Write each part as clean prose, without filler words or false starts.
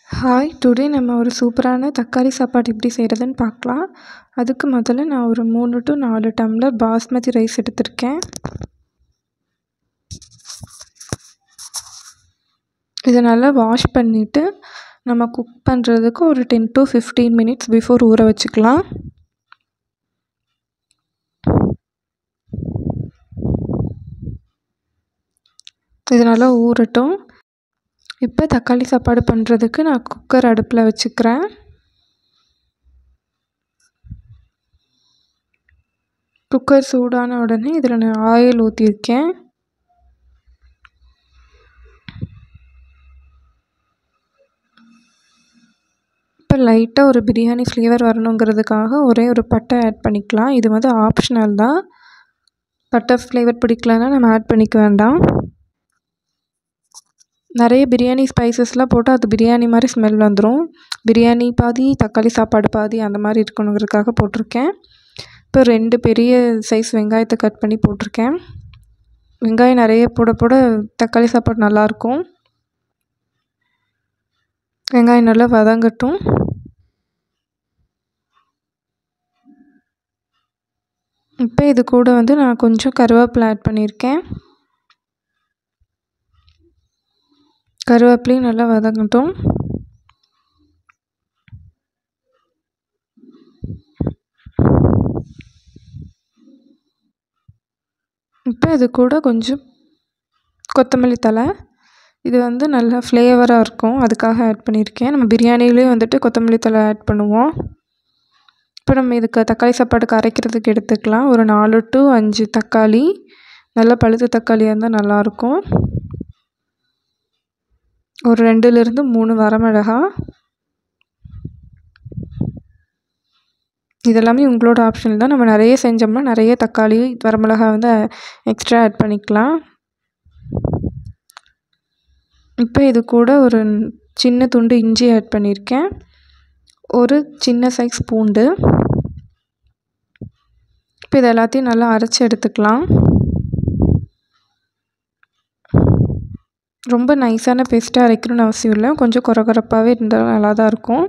Hi, today நம்ம ஒரு சூப்பரான தக்காளி சாப்பாடு எப்படி செய்கிறதுன்னு பார்க்கலாம். அதுக்கு முதல்ல நான் ஒரு 3 to 4 டம்ளர் பாஸ்மதி ரைஸ் எடுத்திருக்கேன். இதை நல்லா வாஷ் பண்ணிவிட்டு நம்ம குக் பண்ணுறதுக்கு ஒரு 10 to 15 மினிட்ஸ் பிஃபோர் ஊற வச்சுக்கலாம். இது நல்லா ஊறட்டும். இப்போ தக்காளி சாப்பாடு பண்ணுறதுக்கு நான் குக்கர் அடுப்பில் வச்சுக்கிறேன். குக்கர் சூடான உடனே இதில் நான் ஆயில் ஊற்றிருக்கேன். இப்போ லைட்டாக ஒரு பிரியாணி ஃப்ளேவர் வரணுங்கிறதுக்காக ஒரே ஒரு பட்டை ஆட் பண்ணிக்கலாம். இது வந்து ஆப்ஷனல் தான். பட்டை ஃப்ளேவர் பிடிக்கலன்னா நம்ம ஆட் பண்ணிக்க வேண்டாம். நிறைய பிரியாணி ஸ்பைசஸ்லாம் போட்டால் அது பிரியாணி மாதிரி ஸ்மெல் வந்துடும். பிரியாணி பாதி தக்காளி சாப்பாடு பாதி அந்த மாதிரி இருக்கணுங்கிறதுக்காக போட்டிருக்கேன். இப்போ 2 பெரிய சைஸ் வெங்காயத்தை கட் பண்ணி போட்டிருக்கேன். வெங்காயம் நிறைய போட போட தக்காளி சாப்பாடு நல்லாயிருக்கும். வெங்காயம் நல்லா வதங்கட்டும். இப்போ இது கூட வந்து நான் கொஞ்சம் கருவேப்பிலை ஆட் பண்ணியிருக்கேன். கருவேப்பிலையும் நல்லா வதங்கட்டும். இப்போ இது கூட கொஞ்சம் கொத்தமல்லி தழை, இது வந்து நல்லா ஃப்ளேவராக இருக்கும், அதுக்காக ஆட் பண்ணியிருக்கேன். நம்ம பிரியாணிலேயும் வந்துட்டு கொத்தமல்லி தழை ஆட் பண்ணுவோம். இப்போ நம்ம இதுக்கு தக்காளி சாப்பாடுக்கு அரைக்கிறதுக்கு எடுத்துக்கலாம். ஒரு 4 to 5 தக்காளி, நல்லா பழுத்த தக்காளியாக இருந்தால் நல்லாயிருக்கும். ஒரு 2லேருந்து 3 வரமிளகா. இதெல்லாமே உங்களோட ஆப்ஷன் தான். நம்ம நிறைய செஞ்சோம்னா நிறைய தக்காளி வரமிளகா வந்து எக்ஸ்ட்ரா ஆட் பண்ணிக்கலாம். இப்போ இது கூட ஒரு சின்ன துண்டு இஞ்சி ஆட் பண்ணியிருக்கேன். ஒரு சின்ன சைஸ் பூண்டு. இப்போ இது எல்லாத்தையும் நல்லா அரைச்சி எடுத்துக்கலாம். ரொம்ப நைஸான பேஸ்ட்டாக அரைக்கணும்னு அவசியம் இல்லை, கொஞ்சம் கொரகொரப்பாகவே இருந்தால் நல்லா தான் இருக்கும்.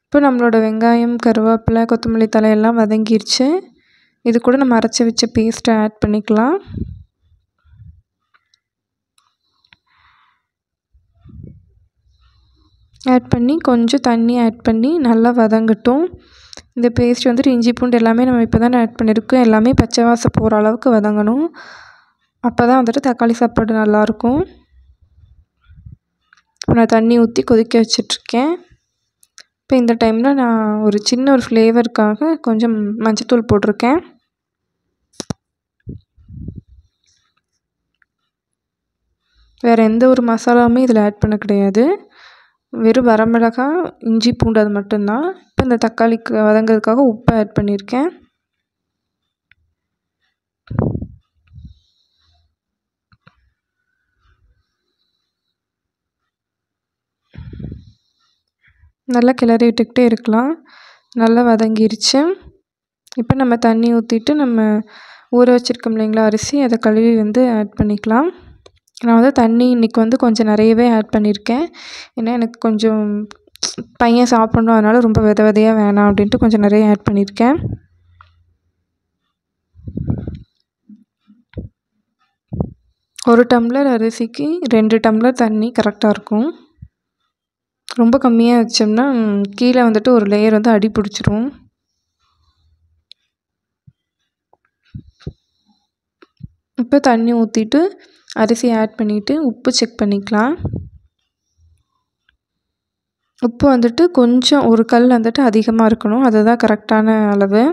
இப்போ நம்மளோட வெங்காயம், கருவேப்பிலை, கொத்தமல்லி தழை எல்லாம் வதங்கிருச்சு. இது கூட நம்ம அரைச்சி வச்ச பேஸ்ட்டை ஆட் பண்ணிக்கலாம். ஆட் பண்ணி கொஞ்சம் தண்ணி ஆட் பண்ணி நல்லா வதங்கட்டும். இந்த பேஸ்ட் வந்துட்டு இஞ்சி பூண்டு எல்லாமே நம்ம இப்போ தானே ஆட் பண்ணியிருக்கோம், எல்லாமே பச்சை வாசம் போகிற அளவுக்கு வதங்கணும். அப்போ தான் வந்துட்டு தக்காளி சாப்பாடு நல்லாயிருக்கும். இப்போ நான் தண்ணி ஊற்றி கொதிக்க வச்சிட்ருக்கேன். இப்போ இந்த டைமில் நான் ஒரு சின்ன ஒரு ஃப்ளேவருக்காக கொஞ்சம் மஞ்சத்தூள் போட்டிருக்கேன். வேறு எந்த ஒரு மசாலாவுமே இதில் ஆட் பண்ண கிடையாது. வெறும் வரமிளகா, இஞ்சி பூண்டு அது மட்டும்தான். இப்போ இந்த தக்காளிக்கு வதங்கிறதுக்காக உப்பு ஆட் பண்ணியிருக்கேன். நல்லா கிளறி விட்டுக்கிட்டே இருக்கலாம். நல்லா வதங்கிருச்சு. இப்போ நம்ம தண்ணி ஊற்றிட்டு நம்ம ஊற வச்சுருக்கோம் இல்லைங்களா அரிசி, அதை கழுவி வந்து ஆட் பண்ணிக்கலாம். நான் வந்து தண்ணி இன்றைக்கி வந்து கொஞ்சம் நிறையவே ஆட் பண்ணியிருக்கேன். ஏன்னா எனக்கு கொஞ்சம் பையன் சாப்பிட்ணும், அதனால் ரொம்ப வித விதையாக வேணாம் அப்படின்ட்டு கொஞ்சம் நிறைய ஆட் பண்ணியிருக்கேன். ஒரு டம்ளர் அரிசிக்கு 2 டம்ளர் தண்ணி கரெக்டாக இருக்கும். ரொம்ப கம்மியாக வச்சோம்னா கீழே வந்துட்டு ஒரு லேயர் வந்து அடி பிடிச்சிரும். இப்போ தண்ணி ஊற்றிட்டு அரிசி ஆட் பண்ணிவிட்டு உப்பு செக் பண்ணிக்கலாம். உப்பு வந்துட்டு கொஞ்சம் ஒரு கல் வந்துட்டு அதிகமாக இருக்கணும், அதுதான் கரெக்டான அளவு.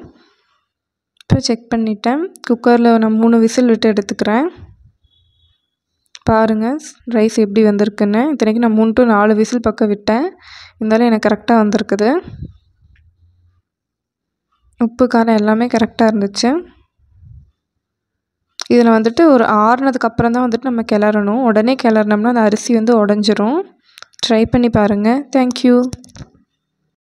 இப்போ செக் பண்ணிட்டேன். குக்கரில் நான் 3 விசில் விட்டு எடுத்துக்கிறேன். பாருங்கள் ரைஸ் எப்படி வந்திருக்குன்னு. இத்தனைக்கு நான் 3 to 4 விசில் பக்கம் விட்டேன், இருந்தாலும் எனக்கு கரெக்டாக வந்திருக்குது. உப்பு காரம் எல்லாமே கரெக்டாக இருந்துச்சு. இதில் வந்துட்டு ஒரு ஆறுனதுக்கப்புறம் தான் வந்துட்டு நம்ம கிளறணும். உடனே கிளறினோம்னா அந்த அரிசி வந்து உடஞ்சிரும். ட்ரை பண்ணி பாருங்கள். தேங்க்யூ.